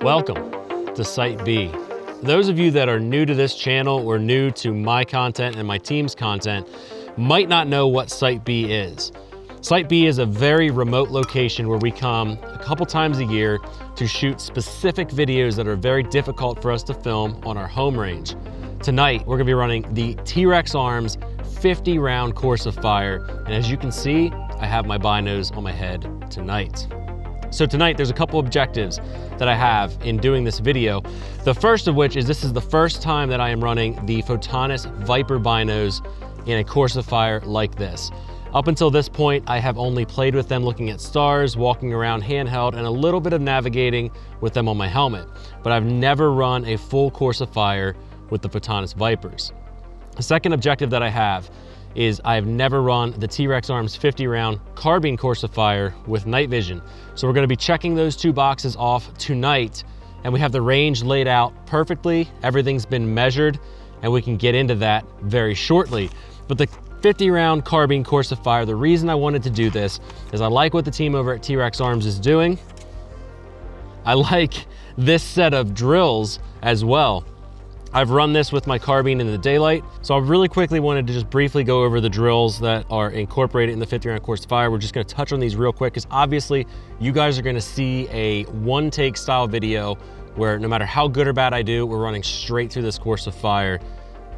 Welcome to Site B. Those of you that are new to this channel or new to my content and my team's content might not know what Site B is. Site B is a very remote location where we come a couple times a year to shoot specific videos that are very difficult for us to film on our home range. Tonight, we're gonna be running the Trex Arms 50 round course of fire. And as you can see, I have my binos on my head tonight. So tonight, there's a couple objectives that I have in doing this video. The first of which is this is the first time that I am running the Photonis Vyper Binos in a course of fire like this. Up until this point, I have only played with them looking at stars, walking around handheld, and a little bit of navigating with them on my helmet. But I've never run a full course of fire with the Photonis Vipers. The second objective that I have is I've never run the Trex Arms 50 round carbine course of fire with night vision. So we're gonna be checking those two boxes off tonight, and we have the range laid out perfectly. Everything's been measured, and we can get into that very shortly. But the 50 round carbine course of fire, the reason I wanted to do this is I like what the team over at Trex Arms is doing. I like this set of drills as well. I've run this with my carbine in the daylight, so I really quickly wanted to just briefly go over the drills that are incorporated in the 50 round course of fire. We're just gonna touch on these real quick because obviously you guys are gonna see a one take style video where no matter how good or bad I do, we're running straight through this course of fire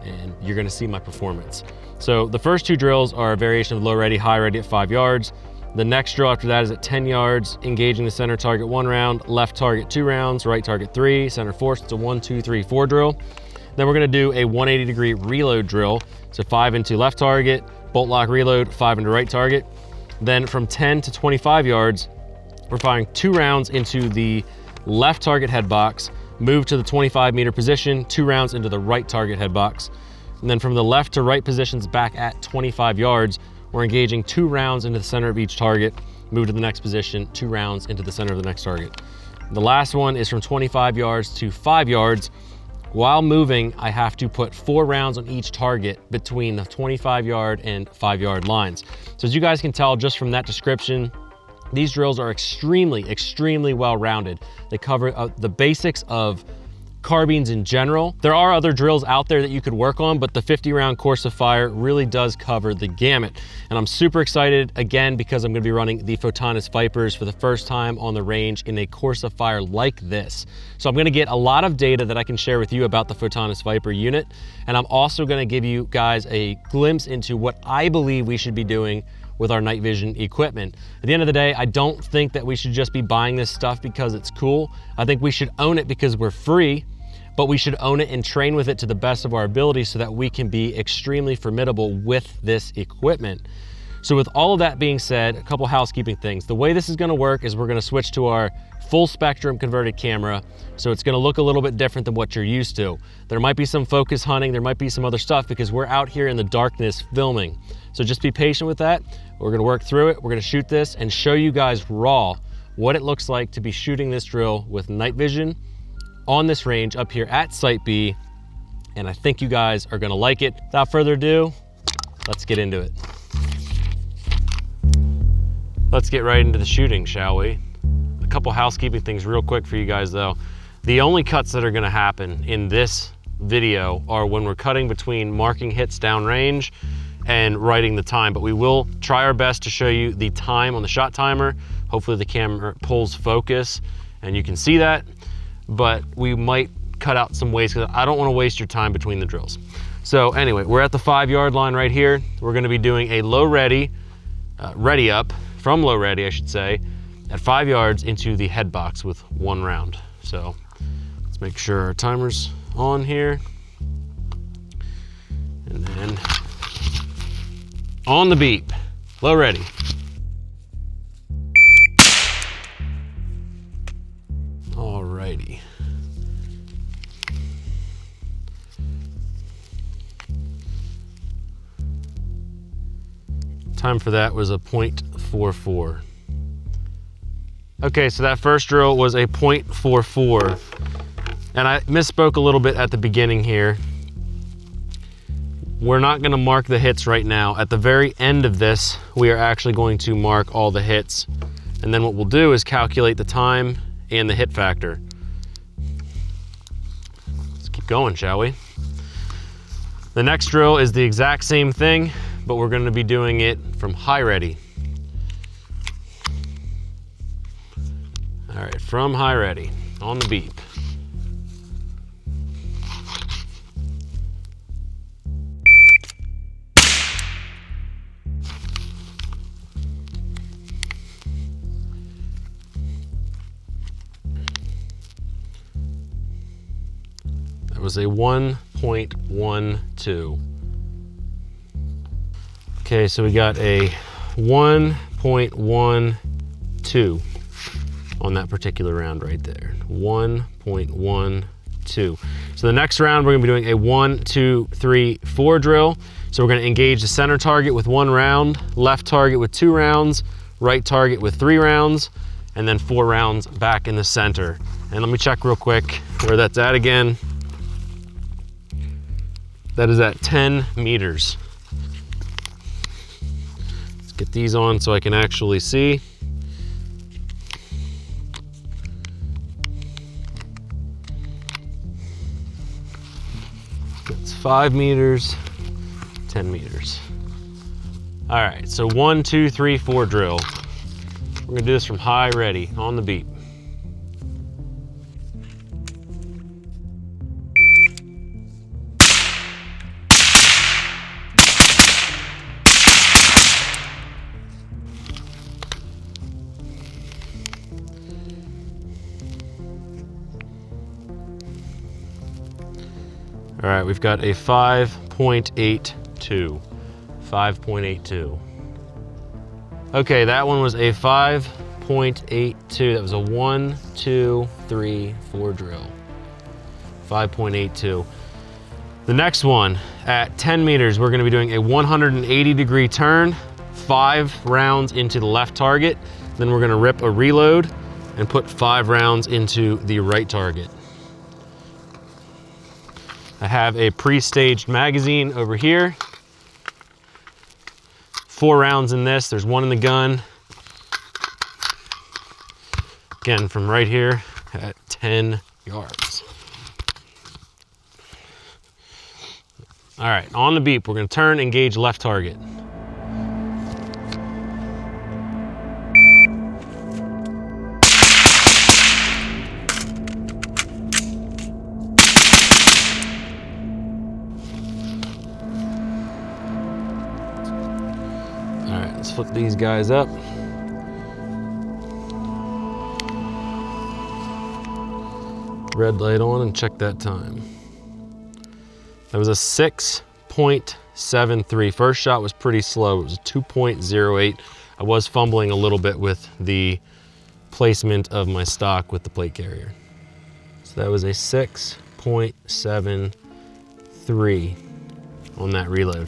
and you're gonna see my performance. So the first two drills are a variation of low ready, high ready at 5 yards. The next drill after that is at 10 yards, engaging the center target 1 round, left target 2 rounds, right target 3, center 4. So it's a 1, 2, 3, 4 drill. Then we're gonna do a 180 degree reload drill. So 5 into left target, bolt lock reload, 5 into right target. Then from 10 to 25 yards, we're firing 2 rounds into the left target head box, move to the 25 meter position, 2 rounds into the right target head box. And then from the left to right positions back at 25 yards, we're engaging 2 rounds into the center of each target, move to the next position, 2 rounds into the center of the next target. The last one is from 25 yards to 5 yards. While moving, I have to put 4 rounds on each target between the 25 yard and 5 yard lines. So as you guys can tell just from that description, these drills are extremely well-rounded. They cover the basics of carbines in general. There are other drills out there that you could work on, but the 50 round course of fire really does cover the gamut. And I'm super excited again because I'm gonna be running the Photonis Vipers for the first time on the range in a course of fire like this. So I'm gonna get a lot of data that I can share with you about the Photonis Vyper unit. And I'm also gonna give you guys a glimpse into what I believe we should be doing with our night vision equipment. At the end of the day, I don't think that we should just be buying this stuff because it's cool. I think we should own it because we're free, but we should own it and train with it to the best of our ability so that we can be extremely formidable with this equipment. So with all of that being said, a couple housekeeping things. The way this is gonna work is we're gonna switch to our full spectrum converted camera. So it's gonna look a little bit different than what you're used to. There might be some focus hunting, there might be some other stuff because we're out here in the darkness filming. So just be patient with that. We're gonna work through it. We're gonna shoot this and show you guys raw what it looks like to be shooting this drill with night vision on this range up here at Site B. And I think you guys are gonna like it. Without further ado, let's get into it. Let's get right into the shooting, shall we? A couple housekeeping things real quick for you guys though. The only cuts that are gonna happen in this video are when we're cutting between marking hits downrange and writing the time, but we will try our best to show you the time on the shot timer. Hopefully the camera pulls focus and you can see that, but we might cut out some waste because I don't want to waste your time between the drills. So anyway, we're at the 5 yard line right here. We're going to be doing a low ready, ready up from low ready, I should say, at 5 yards into the head box with 1 round. So let's make sure our timer's on here. And then on the beep, low ready. Alrighty. Time for that was a 0.44. Okay, so that first drill was a 0.44. And I misspoke a little bit at the beginning here. We're not gonna mark the hits right now. At the very end of this, we are actually going to mark all the hits. And then what we'll do is calculate the time and the hit factor. keep going, shall we? The next drill is the exact same thing, but we're going to be doing it from high ready. All right, from high ready, on the beep. That was a 1.12. Okay, so we got a 1.12 on that particular round right there. 1.12. So the next round, we're gonna be doing a 1, 2, 3, 4 drill. So we're gonna engage the center target with 1 round, left target with 2 rounds, right target with 3 rounds, and then 4 rounds back in the center. And let me check real quick where that's at again. That is at 10 meters. Let's get these on so I can actually see. That's 5 meters, 10 meters. All right, so 1, 2, 3, 4 drill. We're gonna do this from high ready, on the beep. All right, we've got a 5.82. 5.82. Okay, that one was a 5.82. That was a 1, 2, 3, 4 drill. 5.82. The next one at 10 meters, we're gonna be doing a 180-degree turn, 5 rounds into the left target. Then we're gonna rip a reload and put 5 rounds into the right target. I have a pre-staged magazine over here. 4 rounds in this, there's 1 in the gun. Again, from right here at 10 yards. All right, on the beep, we're gonna turn, engage left target. Let's flip these guys up. Red light on and check that time. That was a 6.73. First shot was pretty slow. It was a 2.08. I was fumbling a little bit with the placement of my stock with the plate carrier. So that was a 6.73 on that reload.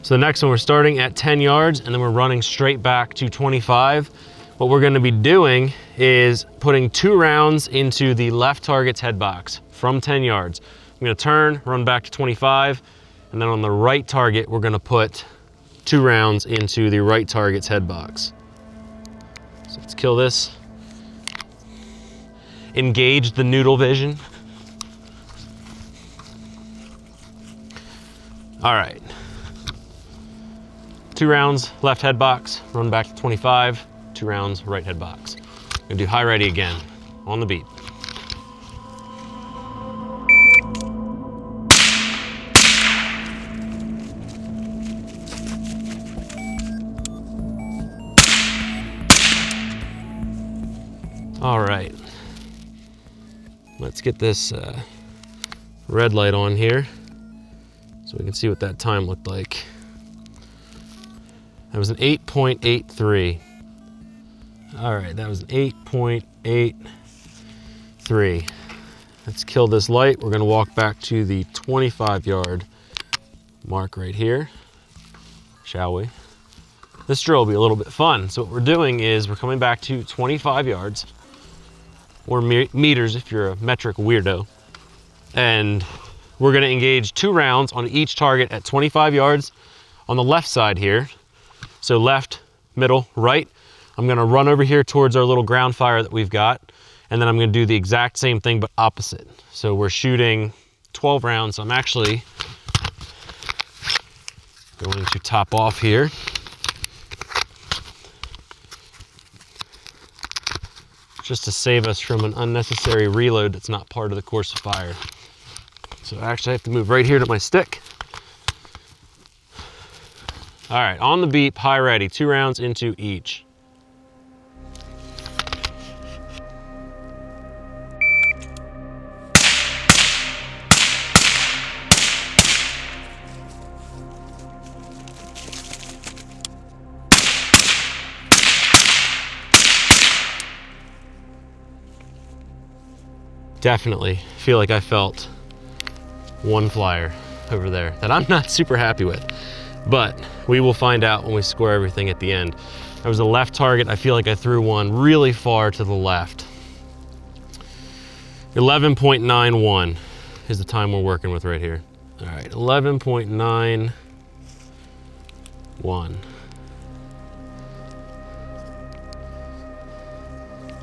So the next one, we're starting at 10 yards and then we're running straight back to 25. What we're gonna be doing is putting 2 rounds into the left target's head box from 10 yards. I'm gonna turn, run back to 25, and then on the right target, we're gonna put 2 rounds into the right target's head box. So let's kill this. Engage the noodle vision. All right. 2 rounds, left head box, run back to 25, 2 rounds, right head box. I'm gonna do high ready again, on the beat. All right, let's get this red light on here so we can see what that time looked like. That was an 8.83. All right, that was an 8.83. Let's kill this light. We're gonna walk back to the 25-yard mark right here, shall we? This drill will be a little bit fun. So what we're doing is we're coming back to 25 yards, or meters if you're a metric weirdo. And we're gonna engage 2 rounds on each target at 25 yards on the left side here. So left, middle, right. I'm gonna run over here towards our little ground fire that we've got, and then I'm gonna do the exact same thing but opposite. So we're shooting 12 rounds. So I'm actually going to top off here. Just to save us from an unnecessary reload that's not part of the course of fire. So actually I have to move right here to my stick. All right, on the beep, high ready, 2 rounds into each. Definitely feel like I felt one flyer over there that I'm not super happy with, but we will find out when we score everything at the end. There was a left target. I feel like I threw one really far to the left. 11.91 is the time we're working with right here. All right, 11.91.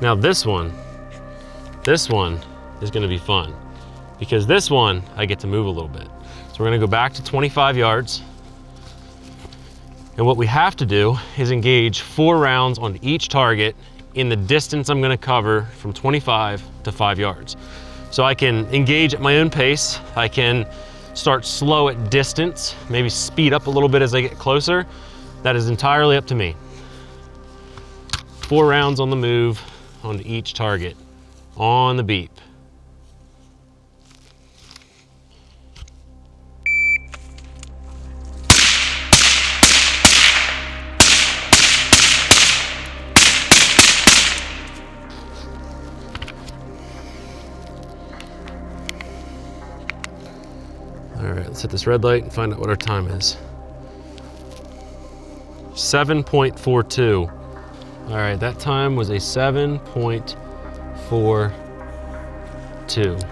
Now this one is gonna be fun because this one, I get to move a little bit. So we're gonna go back to 25 yards. And what we have to do is engage 4 rounds on each target in the distance I'm gonna cover from 25 to 5 yards. So I can engage at my own pace. I can start slow at distance, maybe speed up a little bit as I get closer. That is entirely up to me. 4 rounds on the move on each target on the beep. All right, let's hit this red light and find out what our time is. 7.42. All right, that time was a 7.42.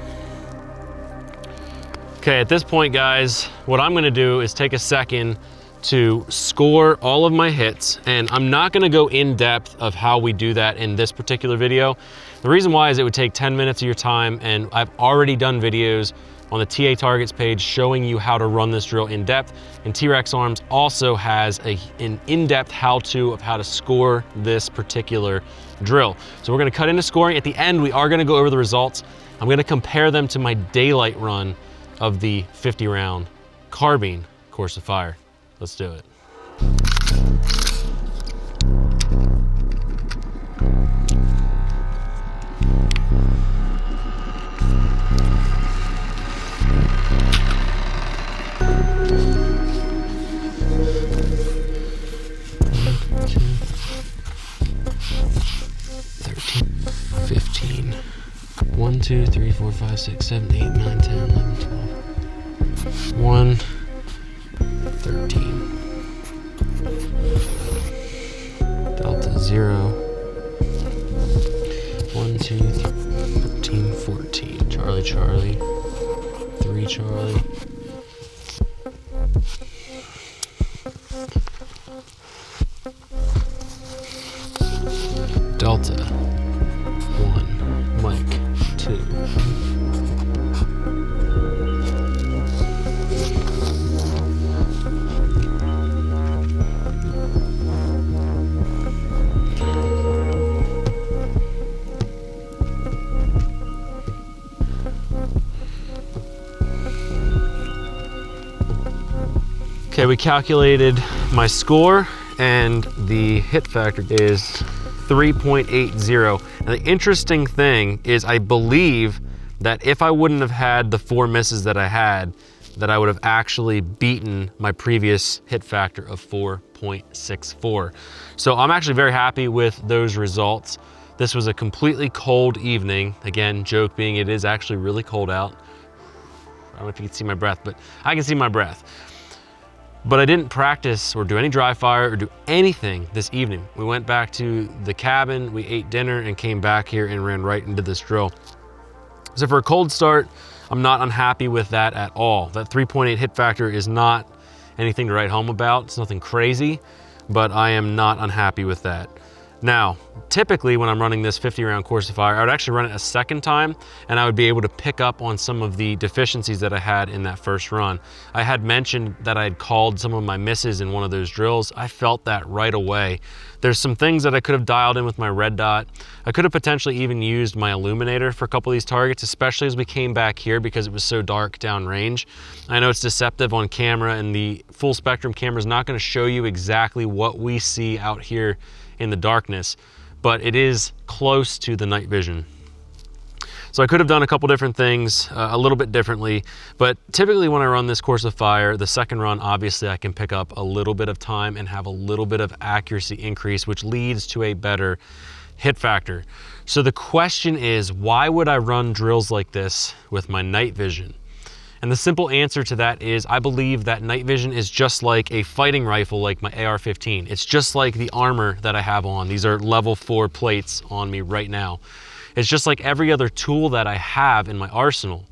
Okay, at this point, guys, what I'm gonna do is take a second to score all of my hits, and I'm not gonna go in depth of how we do that in this particular video. The reason why is it would take 10 minutes of your time, and I've already done videos on the TA Targets page showing you how to run this drill in depth, and Trex Arms also has an in-depth how-to of how to score this particular drill. So we're gonna cut into scoring. At the end, we are gonna go over the results. I'm gonna compare them to my daylight run of the 50-round carbine course of fire. Let's do it. One, 2, 3, 4, 5, 6, 7, 8, 9, 10, 11, 12. 1, 13. Delta 0. 1, 2, 13, 14. Charlie, Charlie. 3, Charlie. Delta 1. Mike 2. Okay, we calculated my score, and the hit factor is 3.80. Now the interesting thing is I believe that if I wouldn't have had the 4 misses that I had, that I would have actually beaten my previous hit factor of 4.64. So I'm actually very happy with those results. This was a completely cold evening. Again, joke being it is actually really cold out. I don't know if you can see my breath, but I can see my breath. But I didn't practice or do any dry fire or do anything this evening. We went back to the cabin, we ate dinner, and came back here and ran right into this drill. So for a cold start, I'm not unhappy with that at all. That 3.8 hit factor is not anything to write home about. It's nothing crazy, but I am not unhappy with that. Now, typically when I'm running this 50 round course of fire, I would actually run it a second time and I would be able to pick up on some of the deficiencies that I had in that first run. I had mentioned that I had called some of my misses in one of those drills. I felt that right away. There's some things that I could have dialed in with my red dot. I could have potentially even used my illuminator for a couple of these targets, especially as we came back here because it was so dark downrange. I know it's deceptive on camera and the full spectrum camera is not going to show you exactly what we see out here in the darkness, but it is close to the night vision. So I could have done a couple different things a little bit differently, but typically when I run this course of fire, the second run, obviously I can pick up a little bit of time and have a little bit of accuracy increase, which leads to a better hit factor. So the question is, why would I run drills like this with my night vision? And the simple answer to that is I believe that night vision is just like a fighting rifle like my AR-15. It's just like the armor that I have on. These are level 4 plates on me right now. It's just like every other tool that I have in my arsenal.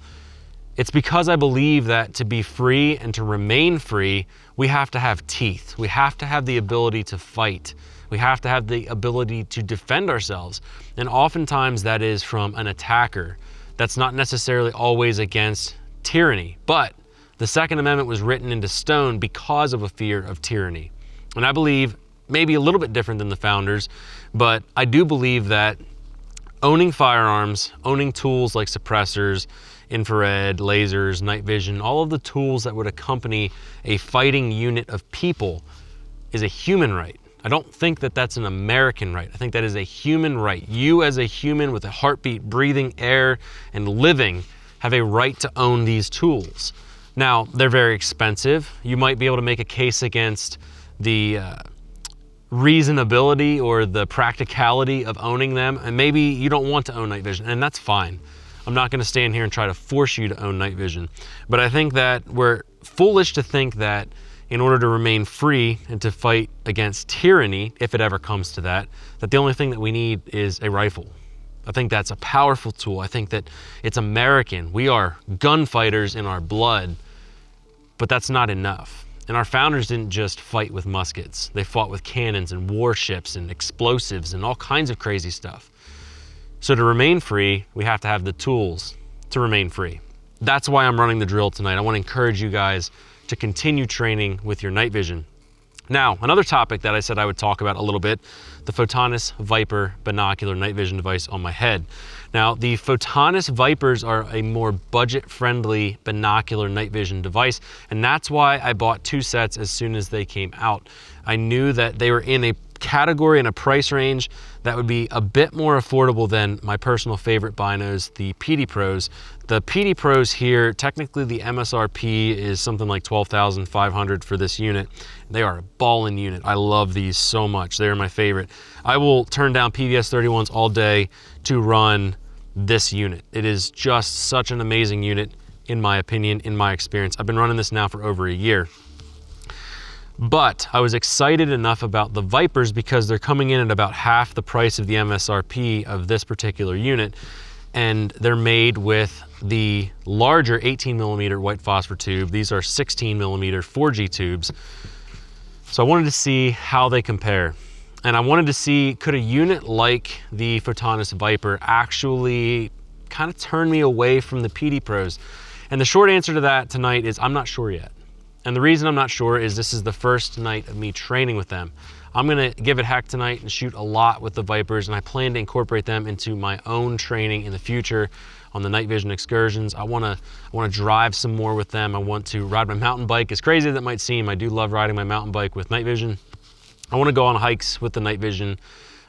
It's because I believe that to be free and to remain free, we have to have teeth. We have to have the ability to fight. We have to have the ability to defend ourselves. And oftentimes that is from an attacker. That's not necessarily always against tyranny, but the Second Amendment was written into stone because of a fear of tyranny. And I believe maybe a little bit different than the founders, but I do believe that owning firearms, owning tools like suppressors, infrared, lasers, night vision, all of the tools that would accompany a fighting unit of people is a human right. I don't think that that's an American right. I think that is a human right. You as a human with a heartbeat, breathing air and living have a right to own these tools. Now, they're very expensive. You might be able to make a case against the reasonability or the practicality of owning them, and maybe you don't want to own night vision, and that's fine. I'm not going to stand here and try to force you to own night vision, but I think that we're foolish to think that in order to remain free and to fight against tyranny, if it ever comes to that, that the only thing that we need is a rifle. I think that's a powerful tool. I think that it's American. We are gunfighters in our blood, but that's not enough. And our founders didn't just fight with muskets. They fought with cannons and warships and explosives and all kinds of crazy stuff. So to remain free, we have to have the tools to remain free. That's why I'm running the drill tonight. I want to encourage you guys to continue training with your night vision. Now, another topic that I said I would talk about a little bit, the Photonis Vyper binocular night vision device on my head. Now, the Photonis Vipers are a more budget-friendly binocular night vision device, and that's why I bought 2 sets as soon as they came out. I knew that they were in a category and a price range that would be a bit more affordable than my personal favorite binos, the PD Pros. The PD Pros here, technically the MSRP is something like $12,500 for this unit. They are a ballin' unit. I love these so much. They're my favorite. I will turn down PVS 31s all day to run this unit. It is just such an amazing unit, in my opinion, in my experience. I've been running this now for over a year. But I was excited enough about the Vipers because they're coming in at about half the price of the MSRP of this particular unit. And they're made with the larger 18mm white phosphor tube. These are 16mm 4G tubes. So I wanted to see how they compare. And I wanted to see, could a unit like the Photonis Vyper actually kind of turn me away from the PD Pros? And the short answer to that tonight is I'm not sure yet. And the reason I'm not sure is this is the first night of me training with them. I'm gonna give it heck tonight and shoot a lot with the Vipers, and I plan to incorporate them into my own training in the future on the night vision excursions. I wanna drive some more with them. I want to ride my mountain bike. As crazy as that might seem, I do love riding my mountain bike with night vision. I wanna go on hikes with the night vision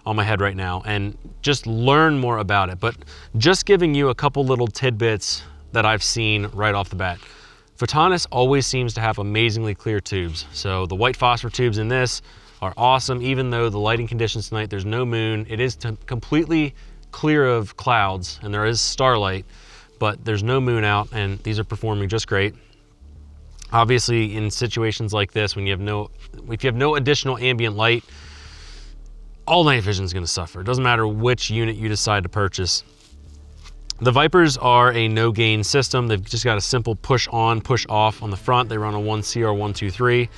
on my head right now and just learn more about it. But just giving you a couple little tidbits that I've seen right off the bat. Photonis always seems to have amazingly clear tubes. So the white phosphor tubes in this are awesome, even though the lighting conditions tonight, there's no moon. It is completely clear of clouds and there is starlight, but there's no moon out and these are performing just great. Obviously in situations like this, if you have no additional ambient light, all night vision is gonna suffer. It doesn't matter which unit you decide to purchase. The Vipers are a no gain system. They've just got a simple push on, push off on the front. They run a 1CR123.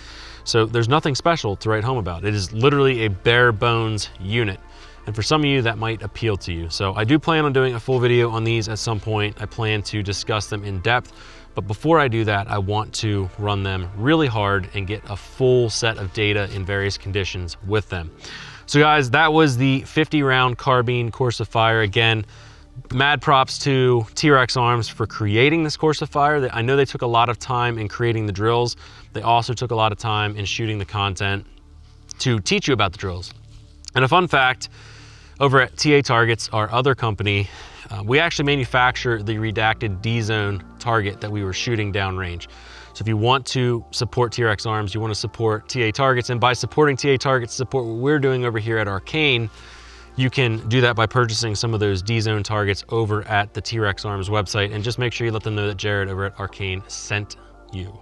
So there's nothing special to write home about. It is literally a bare bones unit. And for some of you, that might appeal to you. So I do plan on doing a full video on these at some point. I plan to discuss them in depth. But before I do that, I want to run them really hard and get a full set of data in various conditions with them. So guys, that was the 50 round carbine course of fire. Again, mad props to Trex Arms for creating this course of fire. I know they took a lot of time in creating the drills. They also took a lot of time in shooting the content to teach you about the drills. And a fun fact, over at TA Targets, our other company, we actually manufacture the redacted D-zone target that we were shooting downrange. So if you want to support Trex Arms, you want to support TA Targets, and by supporting TA Targets, support what we're doing over here at Arcane, you can do that by purchasing some of those D-zone targets over at the Trex Arms website, and just make sure you let them know that Jared over at Arcane sent you.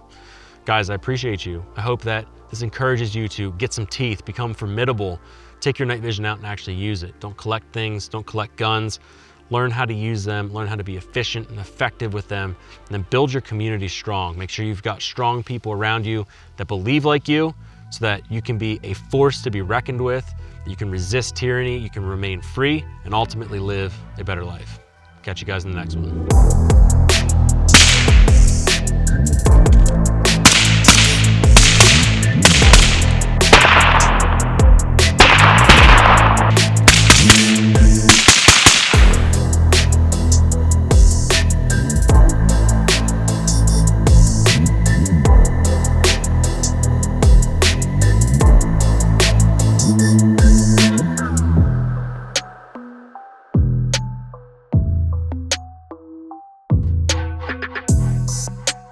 Guys, I appreciate you. I hope that this encourages you to get some teeth, become formidable, take your night vision out and actually use it. Don't collect things, don't collect guns. Learn how to use them, learn how to be efficient and effective with them, and then build your community strong. Make sure you've got strong people around you that believe like you, so that you can be a force to be reckoned with, you can resist tyranny, you can remain free, and ultimately live a better life. Catch you guys in the next one.